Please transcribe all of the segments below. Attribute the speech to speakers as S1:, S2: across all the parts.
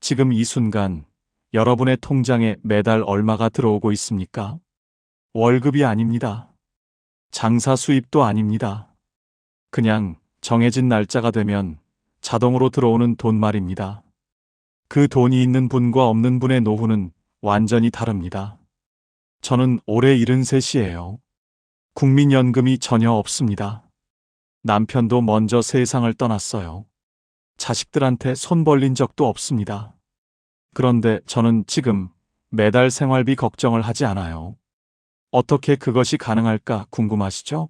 S1: 지금 이 순간 여러분의 통장에 매달 얼마가 들어오고 있습니까? 월급이 아닙니다. 장사 수입도 아닙니다. 그냥 정해진 날짜가 되면 자동으로 들어오는 돈 말입니다. 그 돈이 있는 분과 없는 분의 노후는 완전히 다릅니다. 저는 올해 73이에요. 국민연금이 전혀 없습니다. 남편도 먼저 세상을 떠났어요. 자식들한테 손 벌린 적도 없습니다. 그런데 저는 지금 매달 생활비 걱정을 하지 않아요. 어떻게 그것이 가능할까 궁금하시죠?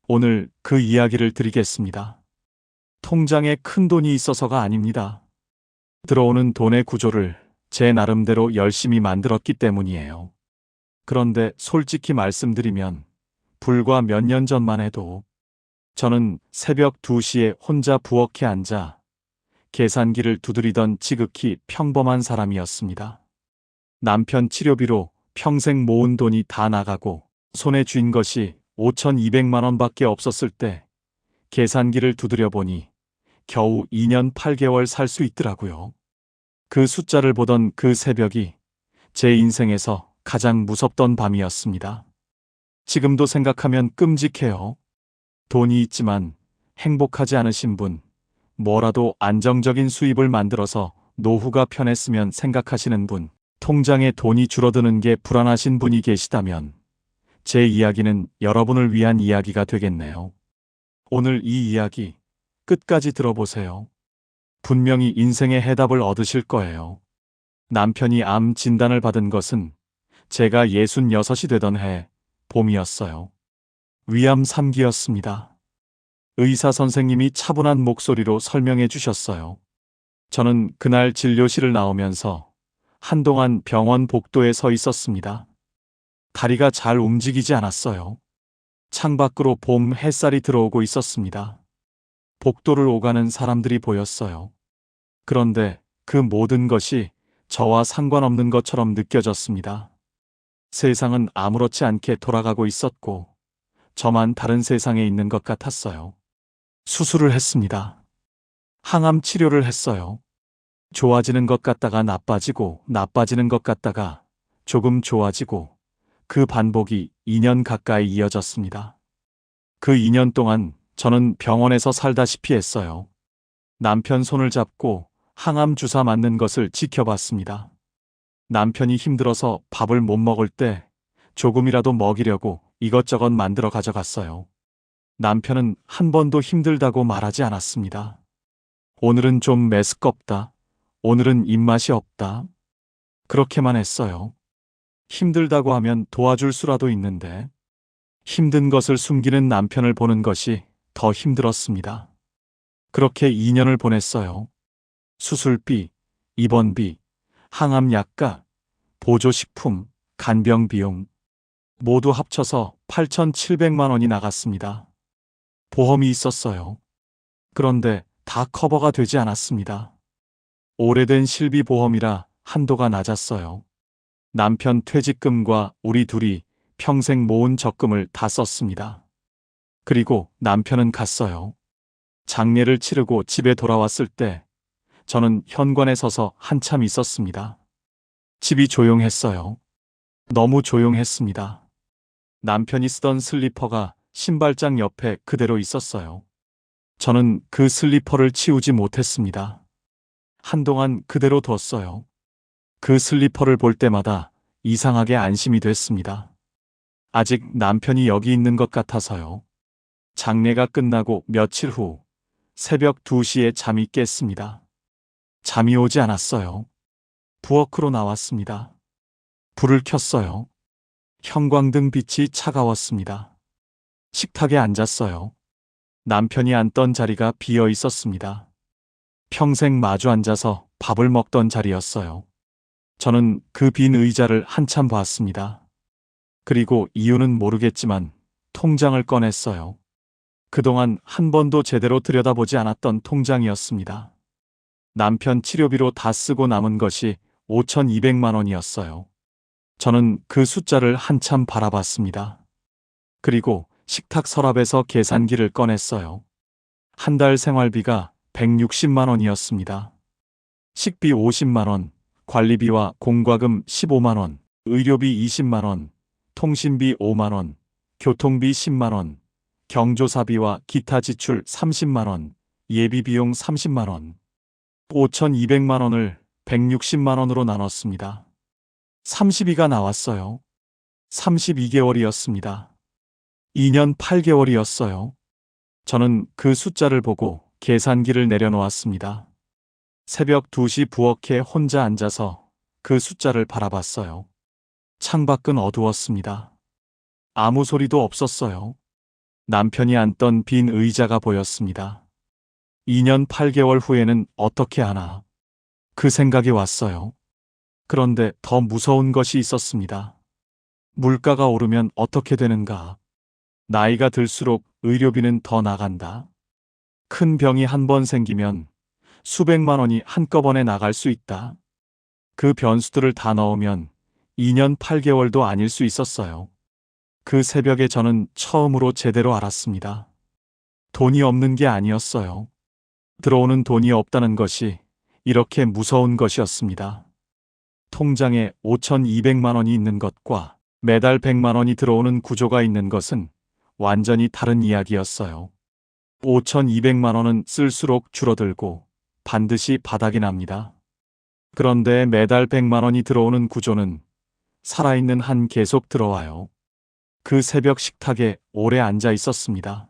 S1: 오늘 그 이야기를 드리겠습니다. 통장에 큰 돈이 있어서가 아닙니다. 들어오는 돈의 구조를 제 나름대로 열심히 만들었기 때문이에요. 그런데 솔직히 말씀드리면 불과 몇 년 전만 해도 저는 새벽 2시에 혼자 부엌에 앉아 계산기를 두드리던 지극히 평범한 사람이었습니다. 남편 치료비로 평생 모은 돈이 다 나가고 손에 쥔 것이 5,200만 원밖에 없었을 때 계산기를 두드려 보니 겨우 2년 8개월 살 수 있더라고요. 그 숫자를 보던 그 새벽이 제 인생에서 가장 무섭던 밤이었습니다. 지금도 생각하면 끔찍해요. 돈이 있지만 행복하지 않으신 분, 뭐라도 안정적인 수입을 만들어서 노후가 편했으면 생각하시는 분, 통장에 돈이 줄어드는 게 불안하신 분이 계시다면 제 이야기는 여러분을 위한 이야기가 되겠네요. 오늘 이 이야기 끝까지 들어보세요. 분명히 인생의 해답을 얻으실 거예요. 남편이 암 진단을 받은 것은 제가 66이 되던 해 봄이었어요. 위암 3기였습니다. 의사 선생님이 차분한 목소리로 설명해 주셨어요. 저는 그날 진료실을 나오면서 한동안 병원 복도에 서 있었습니다. 다리가 잘 움직이지 않았어요. 창밖으로 봄 햇살이 들어오고 있었습니다. 복도를 오가는 사람들이 보였어요. 그런데 그 모든 것이 저와 상관없는 것처럼 느껴졌습니다. 세상은 아무렇지 않게 돌아가고 있었고 저만 다른 세상에 있는 것 같았어요. 수술을 했습니다. 항암 치료를 했어요. 좋아지는 것 같다가 나빠지고 나빠지는 것 같다가 조금 좋아지고 그 반복이 2년 가까이 이어졌습니다. 그 2년 동안 저는 병원에서 살다시피 했어요. 남편 손을 잡고 항암 주사 맞는 것을 지켜봤습니다. 남편이 힘들어서 밥을 못 먹을 때 조금이라도 먹이려고 이것저것 만들어 가져갔어요. 남편은 한 번도 힘들다고 말하지 않았습니다. 오늘은 좀 메스껍다. 오늘은 입맛이 없다. 그렇게만 했어요. 힘들다고 하면 도와줄 수라도 있는데 힘든 것을 숨기는 남편을 보는 것이 더 힘들었습니다. 그렇게 2년을 보냈어요. 수술비, 입원비, 항암약과, 보조식품, 간병 비용 모두 합쳐서 8,700만 원이 나갔습니다. 보험이 있었어요. 그런데 다 커버가 되지 않았습니다. 오래된 실비보험이라 한도가 낮았어요. 남편 퇴직금과 우리 둘이 평생 모은 적금을 다 썼습니다. 그리고 남편은 갔어요. 장례를 치르고 집에 돌아왔을 때 저는 현관에 서서 한참 있었습니다. 집이 조용했어요. 너무 조용했습니다. 남편이 쓰던 슬리퍼가 신발장 옆에 그대로 있었어요. 저는 그 슬리퍼를 치우지 못했습니다. 한동안 그대로 뒀어요. 그 슬리퍼를 볼 때마다 이상하게 안심이 됐습니다. 아직 남편이 여기 있는 것 같아서요. 장례가 끝나고 며칠 후 새벽 2시에 잠이 깼습니다. 잠이 오지 않았어요. 부엌으로 나왔습니다. 불을 켰어요. 형광등 빛이 차가웠습니다. 식탁에 앉았어요. 남편이 앉던 자리가 비어 있었습니다. 평생 마주 앉아서 밥을 먹던 자리였어요. 저는 그 빈 의자를 한참 봤습니다. 그리고 이유는 모르겠지만 통장을 꺼냈어요. 그동안 한 번도 제대로 들여다보지 않았던 통장이었습니다. 남편 치료비로 다 쓰고 남은 것이 5,200만 원이었어요. 저는 그 숫자를 한참 바라봤습니다. 그리고 식탁 서랍에서 계산기를 꺼냈어요. 한 달 생활비가 160만 원이었습니다. 식비 50만 원, 관리비와 공과금 15만 원, 의료비 20만 원, 통신비 5만 원, 교통비 10만 원, 경조사비와 기타 지출 30만 원, 예비 비용 30만 원, 5,200만 원을 160만 원으로 나눴습니다. 30이가 나왔어요. 32개월이었습니다. 2년 8개월이었어요. 저는 그 숫자를 보고 계산기를 내려놓았습니다. 새벽 2시 부엌에 혼자 앉아서 그 숫자를 바라봤어요. 창밖은 어두웠습니다. 아무 소리도 없었어요. 남편이 앉던 빈 의자가 보였습니다. 2년 8개월 후에는 어떻게 하나. 그 생각이 왔어요. 그런데 더 무서운 것이 있었습니다. 물가가 오르면 어떻게 되는가? 나이가 들수록 의료비는 더 나간다. 큰 병이 한 번 생기면 수백만 원이 한꺼번에 나갈 수 있다. 그 변수들을 다 넣으면 2년 8개월도 아닐 수 있었어요. 그 새벽에 저는 처음으로 제대로 알았습니다. 돈이 없는 게 아니었어요. 들어오는 돈이 없다는 것이 이렇게 무서운 것이었습니다. 통장에 5,200만 원이 있는 것과 매달 100만 원이 들어오는 구조가 있는 것은 완전히 다른 이야기였어요. 5,200만 원은 쓸수록 줄어들고 반드시 바닥이 납니다. 그런데 매달 100만 원이 들어오는 구조는 살아있는 한 계속 들어와요. 그 새벽 식탁에 오래 앉아 있었습니다.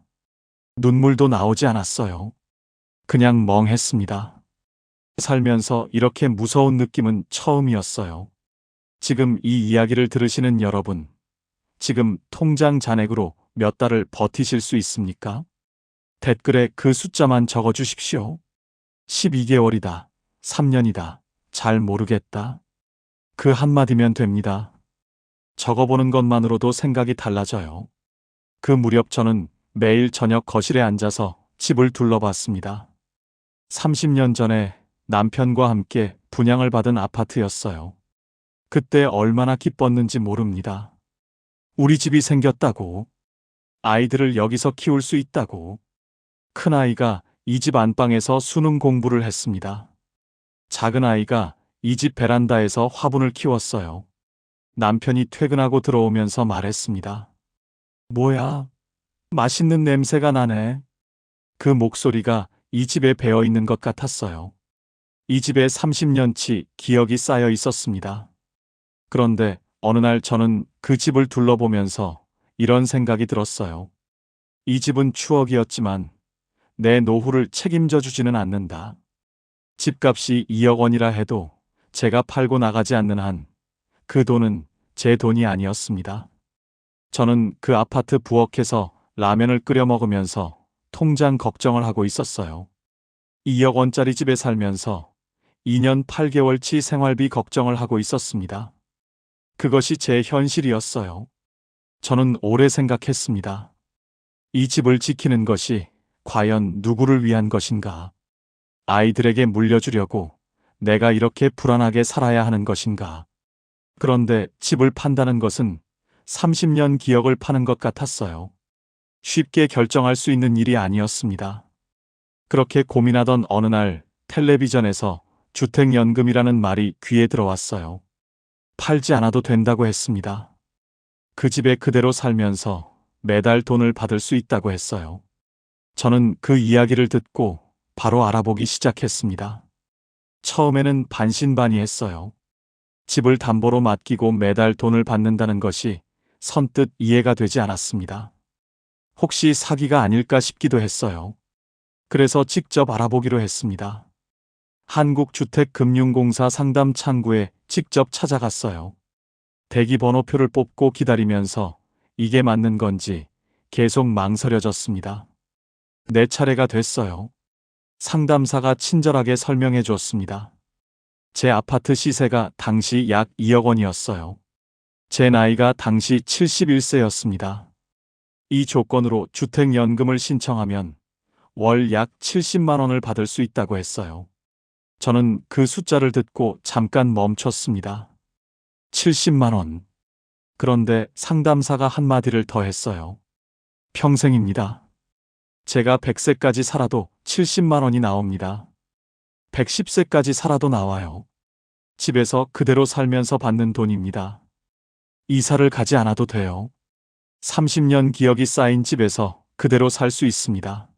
S1: 눈물도 나오지 않았어요. 그냥 멍했습니다. 살면서 이렇게 무서운 느낌은 처음이었어요. 지금 이 이야기를 들으시는 여러분, 지금 통장 잔액으로 몇 달을 버티실 수 있습니까? 댓글에 그 숫자만 적어 주십시오. 12개월이다. 3년이다. 잘 모르겠다. 그 한마디면 됩니다. 적어보는 것만으로도 생각이 달라져요. 그 무렵 저는 매일 저녁 거실에 앉아서 집을 둘러봤습니다. 30년 전에 남편과 함께 분양을 받은 아파트였어요. 그때 얼마나 기뻤는지 모릅니다. 우리 집이 생겼다고, 아이들을 여기서 키울 수 있다고. 큰아이가 이 집 안방에서 수능 공부를 했습니다. 작은아이가 이 집 베란다에서 화분을 키웠어요. 남편이 퇴근하고 들어오면서 말했습니다. 뭐야, 맛있는 냄새가 나네. 그 목소리가 이 집에 배어 있는 것 같았어요. 이 집에 30년치 기억이 쌓여 있었습니다. 그런데 어느 날 저는 그 집을 둘러보면서 이런 생각이 들었어요. 이 집은 추억이었지만 내 노후를 책임져 주지는 않는다. 집값이 2억 원이라 해도 제가 팔고 나가지 않는 한 그 돈은 제 돈이 아니었습니다. 저는 그 아파트 부엌에서 라면을 끓여 먹으면서 통장 걱정을 하고 있었어요. 2억 원짜리 집에 살면서 2년 8개월치 생활비 걱정을 하고 있었습니다. 그것이 제 현실이었어요. 저는 오래 생각했습니다. 이 집을 지키는 것이 과연 누구를 위한 것인가? 아이들에게 물려주려고 내가 이렇게 불안하게 살아야 하는 것인가? 그런데 집을 판다는 것은 30년 기억을 파는 것 같았어요. 쉽게 결정할 수 있는 일이 아니었습니다. 그렇게 고민하던 어느 날 텔레비전에서 주택연금이라는 말이 귀에 들어왔어요. 팔지 않아도 된다고 했습니다. 그 집에 그대로 살면서 매달 돈을 받을 수 있다고 했어요. 저는 그 이야기를 듣고 바로 알아보기 시작했습니다. 처음에는 반신반의했어요. 집을 담보로 맡기고 매달 돈을 받는다는 것이 선뜻 이해가 되지 않았습니다. 혹시 사기가 아닐까 싶기도 했어요. 그래서 직접 알아보기로 했습니다. 한국주택금융공사 상담 창구에 직접 찾아갔어요. 대기 번호표를 뽑고 기다리면서 이게 맞는 건지 계속 망설여졌습니다. 네 차례가 됐어요. 상담사가 친절하게 설명해 줬습니다. 제 아파트 시세가 당시 약 2억 원이었어요. 제 나이가 당시 71세였습니다. 이 조건으로 주택연금을 신청하면 월 약 70만 원을 받을 수 있다고 했어요. 저는 그 숫자를 듣고 잠깐 멈췄습니다. 70만 원. 그런데 상담사가 한마디를 더 했어요. 평생입니다. 제가 100세까지 살아도 70만 원이 나옵니다. 110세까지 살아도 나와요. 집에서 그대로 살면서 받는 돈입니다. 이사를 가지 않아도 돼요. 30년 기억이 쌓인 집에서 그대로 살 수 있습니다.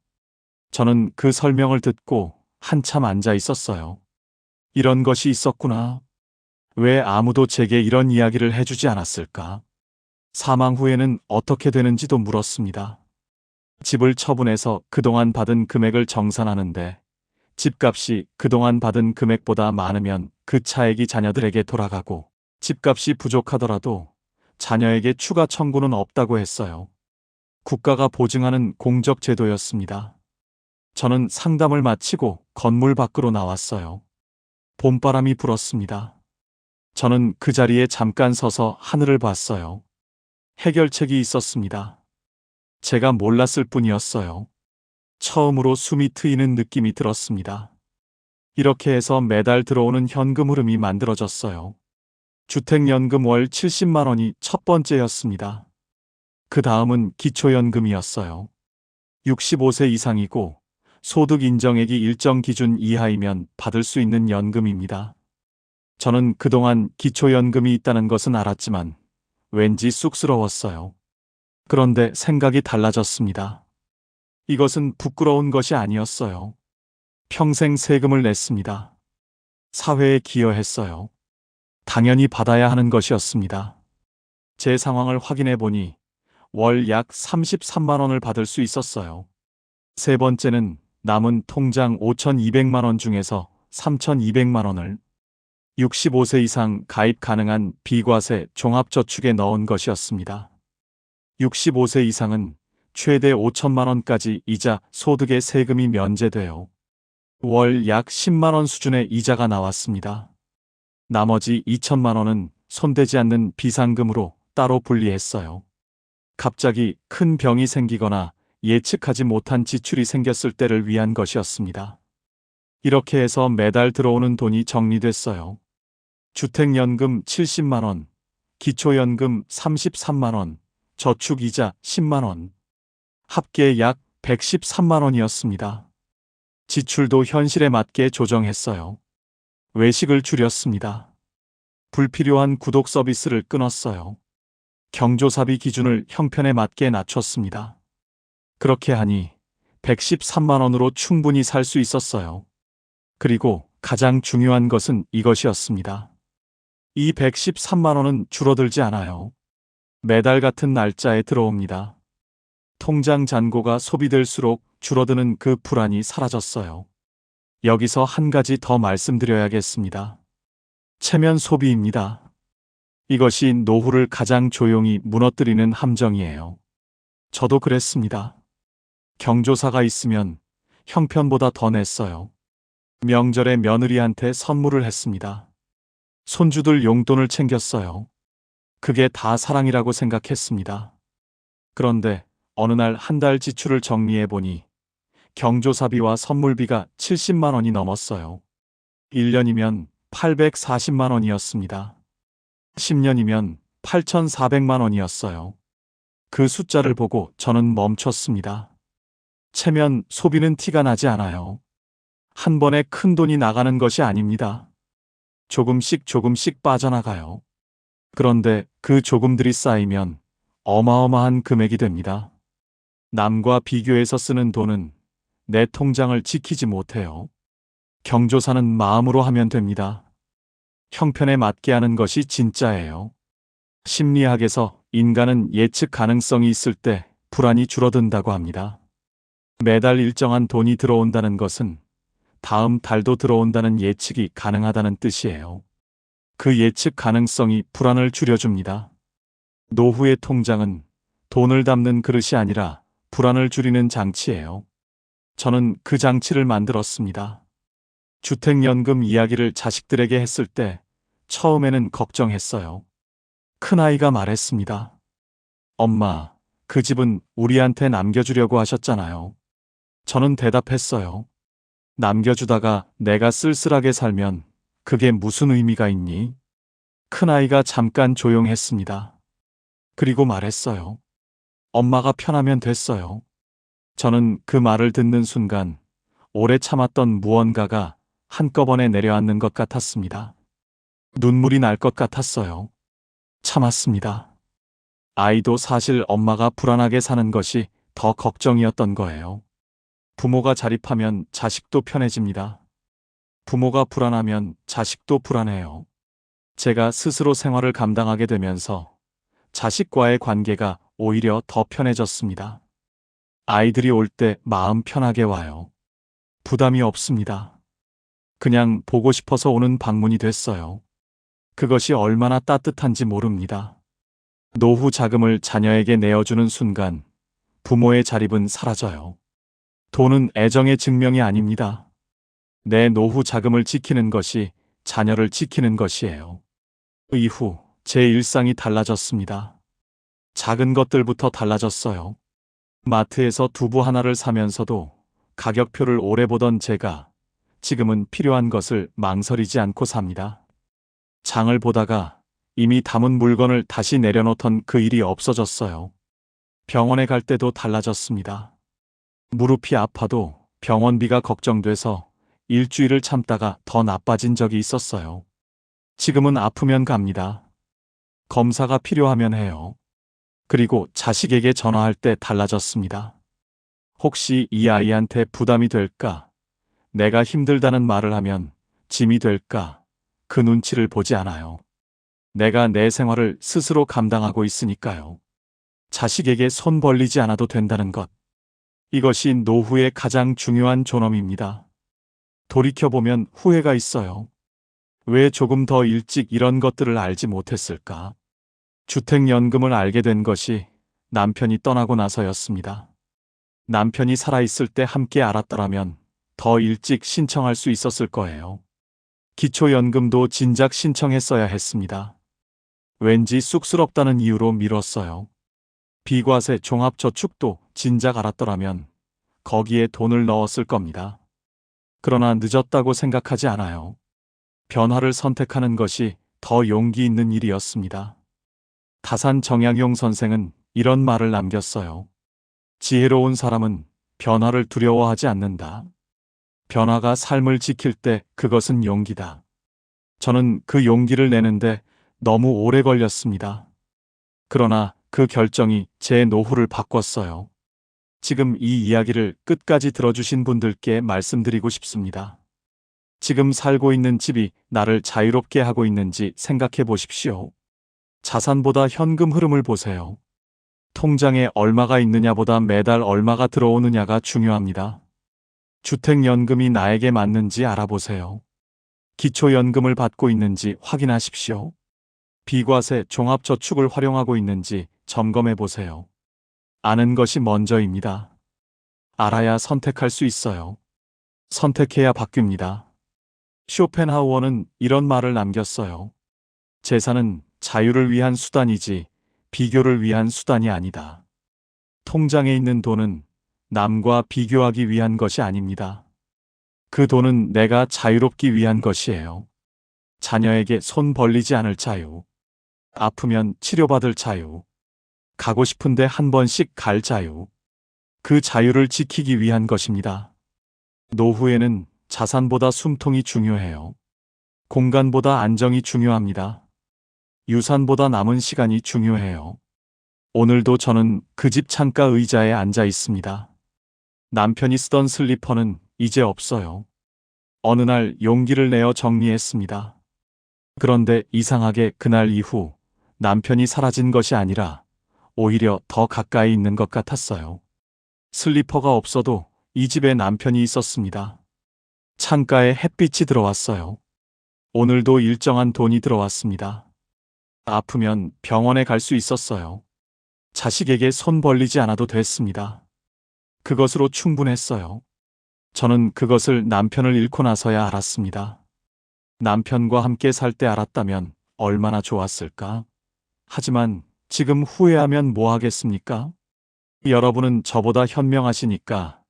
S1: 저는 그 설명을 듣고 한참 앉아 있었어요. 이런 것이 있었구나. 왜 아무도 제게 이런 이야기를 해주지 않았을까? 사망 후에는 어떻게 되는지도 물었습니다. 집을 처분해서 그동안 받은 금액을 정산하는데 집값이 그동안 받은 금액보다 많으면 그 차액이 자녀들에게 돌아가고 집값이 부족하더라도 자녀에게 추가 청구는 없다고 했어요. 국가가 보증하는 공적 제도였습니다. 저는 상담을 마치고 건물 밖으로 나왔어요. 봄바람이 불었습니다. 저는 그 자리에 잠깐 서서 하늘을 봤어요. 해결책이 있었습니다. 제가 몰랐을 뿐이었어요. 처음으로 숨이 트이는 느낌이 들었습니다. 이렇게 해서 매달 들어오는 현금 흐름이 만들어졌어요. 주택연금 월 70만 원이 첫 번째였습니다. 그 다음은 기초연금이었어요. 65세 이상이고 소득 인정액이 일정 기준 이하이면 받을 수 있는 연금입니다. 저는 그동안 기초연금이 있다는 것은 알았지만 왠지 쑥스러웠어요. 그런데 생각이 달라졌습니다. 이것은 부끄러운 것이 아니었어요. 평생 세금을 냈습니다. 사회에 기여했어요. 당연히 받아야 하는 것이었습니다. 제 상황을 확인해 보니 월 약 33만 원을 받을 수 있었어요. 세 번째는 남은 통장 5,200만 원 중에서 3,200만 원을 65세 이상 가입 가능한 비과세 종합저축에 넣은 것이었습니다. 65세 이상은 최대 5천만 원까지 이자 소득의 세금이 면제돼요. 월 약 10만 원 수준의 이자가 나왔습니다. 나머지 2천만 원은 손대지 않는 비상금으로 따로 분리했어요. 갑자기 큰 병이 생기거나 예측하지 못한 지출이 생겼을 때를 위한 것이었습니다. 이렇게 해서 매달 들어오는 돈이 정리됐어요. 주택연금 70만 원, 기초연금 33만 원, 저축이자 10만 원. 합계 약 113만 원이었습니다. 지출도 현실에 맞게 조정했어요. 외식을 줄였습니다. 불필요한 구독 서비스를 끊었어요. 경조사비 기준을 형편에 맞게 낮췄습니다. 그렇게 하니 113만 원으로 충분히 살 수 있었어요. 그리고 가장 중요한 것은 이것이었습니다. 이 113만 원은 줄어들지 않아요. 매달 같은 날짜에 들어옵니다. 통장 잔고가 소비될수록 줄어드는 그 불안이 사라졌어요. 여기서 한 가지 더 말씀드려야겠습니다. 체면 소비입니다. 이것이 노후를 가장 조용히 무너뜨리는 함정이에요. 저도 그랬습니다. 경조사가 있으면 형편보다 더 냈어요. 명절에 며느리한테 선물을 했습니다. 손주들 용돈을 챙겼어요. 그게 다 사랑이라고 생각했습니다. 그런데 어느 날 한 달 지출을 정리해 보니 경조사비와 선물비가 70만 원이 넘었어요. 1년이면 840만 원이었습니다. 10년이면 8,400만 원이었어요. 그 숫자를 보고 저는 멈췄습니다. 체면 소비는 티가 나지 않아요. 한 번에 큰 돈이 나가는 것이 아닙니다. 조금씩 조금씩 빠져나가요. 그런데 그 조금들이 쌓이면 어마어마한 금액이 됩니다. 남과 비교해서 쓰는 돈은 내 통장을 지키지 못해요. 경조사는 마음으로 하면 됩니다. 형편에 맞게 하는 것이 진짜예요. 심리학에서 인간은 예측 가능성이 있을 때 불안이 줄어든다고 합니다. 매달 일정한 돈이 들어온다는 것은 다음 달도 들어온다는 예측이 가능하다는 뜻이에요. 그 예측 가능성이 불안을 줄여줍니다. 노후의 통장은 돈을 담는 그릇이 아니라 불안을 줄이는 장치예요. 저는 그 장치를 만들었습니다. 주택연금 이야기를 자식들에게 했을 때 처음에는 걱정했어요. 큰아이가 말했습니다. 엄마, 그 집은 우리한테 남겨주려고 하셨잖아요. 저는 대답했어요. 남겨주다가 내가 쓸쓸하게 살면 그게 무슨 의미가 있니? 큰아이가 잠깐 조용했습니다. 그리고 말했어요. 엄마가 편하면 됐어요. 저는 그 말을 듣는 순간 오래 참았던 무언가가 한꺼번에 내려앉는 것 같았습니다. 눈물이 날 것 같았어요. 참았습니다. 아이도 사실 엄마가 불안하게 사는 것이 더 걱정이었던 거예요. 부모가 자립하면 자식도 편해집니다. 부모가 불안하면 자식도 불안해요. 제가 스스로 생활을 감당하게 되면서 자식과의 관계가 오히려 더 편해졌습니다. 아이들이 올 때 마음 편하게 와요. 부담이 없습니다. 그냥 보고 싶어서 오는 방문이 됐어요. 그것이 얼마나 따뜻한지 모릅니다. 노후 자금을 자녀에게 내어주는 순간 부모의 자립은 사라져요. 돈은 애정의 증명이 아닙니다. 내 노후 자금을 지키는 것이 자녀를 지키는 것이에요. 이후 제 일상이 달라졌습니다. 작은 것들부터 달라졌어요. 마트에서 두부 하나를 사면서도 가격표를 오래 보던 제가 지금은 필요한 것을 망설이지 않고 삽니다. 장을 보다가 이미 담은 물건을 다시 내려놓던 그 일이 없어졌어요. 병원에 갈 때도 달라졌습니다. 무릎이 아파도 병원비가 걱정돼서 일주일을 참다가 더 나빠진 적이 있었어요. 지금은 아프면 갑니다. 검사가 필요하면 해요. 그리고 자식에게 전화할 때 달라졌습니다. 혹시 이 아이한테 부담이 될까? 내가 힘들다는 말을 하면 짐이 될까? 그 눈치를 보지 않아요. 내가 내 생활을 스스로 감당하고 있으니까요. 자식에게 손 벌리지 않아도 된다는 것. 이것이 노후의 가장 중요한 존엄입니다. 돌이켜보면 후회가 있어요. 왜 조금 더 일찍 이런 것들을 알지 못했을까? 주택연금을 알게 된 것이 남편이 떠나고 나서였습니다. 남편이 살아있을 때 함께 알았더라면 더 일찍 신청할 수 있었을 거예요. 기초연금도 진작 신청했어야 했습니다. 왠지 쑥스럽다는 이유로 미뤘어요. 비과세 종합저축도 진작 알았더라면 거기에 돈을 넣었을 겁니다. 그러나 늦었다고 생각하지 않아요. 변화를 선택하는 것이 더 용기 있는 일이었습니다. 다산 정약용 선생은 이런 말을 남겼어요. 지혜로운 사람은 변화를 두려워하지 않는다. 변화가 삶을 지킬 때 그것은 용기다. 저는 그 용기를 내는데 너무 오래 걸렸습니다. 그러나 그 결정이 제 노후를 바꿨어요. 지금 이 이야기를 끝까지 들어주신 분들께 말씀드리고 싶습니다. 지금 살고 있는 집이 나를 자유롭게 하고 있는지 생각해 보십시오. 자산보다 현금 흐름을 보세요. 통장에 얼마가 있느냐보다 매달 얼마가 들어오느냐가 중요합니다. 주택연금이 나에게 맞는지 알아보세요. 기초연금을 받고 있는지 확인하십시오. 비과세 종합저축을 활용하고 있는지 점검해 보세요. 아는 것이 먼저입니다. 알아야 선택할 수 있어요. 선택해야 바뀝니다. 쇼펜하우어는 이런 말을 남겼어요. 재산은 자유를 위한 수단이지 비교를 위한 수단이 아니다. 통장에 있는 돈은 남과 비교하기 위한 것이 아닙니다. 그 돈은 내가 자유롭기 위한 것이에요. 자녀에게 손 벌리지 않을 자유. 아프면 치료받을 자유. 가고 싶은데 한 번씩 갈 자유. 그 자유를 지키기 위한 것입니다. 노후에는 자산보다 숨통이 중요해요. 공간보다 안정이 중요합니다. 유산보다 남은 시간이 중요해요. 오늘도 저는 그 집 창가 의자에 앉아 있습니다. 남편이 쓰던 슬리퍼는 이제 없어요. 어느 날 용기를 내어 정리했습니다. 그런데 이상하게 그날 이후 남편이 사라진 것이 아니라 오히려 더 가까이 있는 것 같았어요. 슬리퍼가 없어도 이 집에 남편이 있었습니다. 창가에 햇빛이 들어왔어요. 오늘도 일정한 돈이 들어왔습니다. 아프면 병원에 갈 수 있었어요. 자식에게 손 벌리지 않아도 됐습니다. 그것으로 충분했어요. 저는 그것을 남편을 잃고 나서야 알았습니다. 남편과 함께 살 때 알았다면 얼마나 좋았을까? 하지만 지금 후회하면 뭐 하겠습니까? 여러분은 저보다 현명하시니까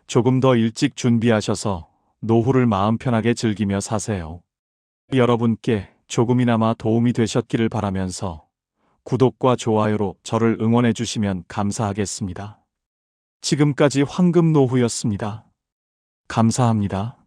S1: 조금 더 일찍 준비하셔서 노후를 마음 편하게 즐기며 사세요. 여러분께 조금이나마 도움이 되셨기를 바라면서 구독과 좋아요로 저를 응원해 주시면 감사하겠습니다. 지금까지 황금노후였습니다. 감사합니다.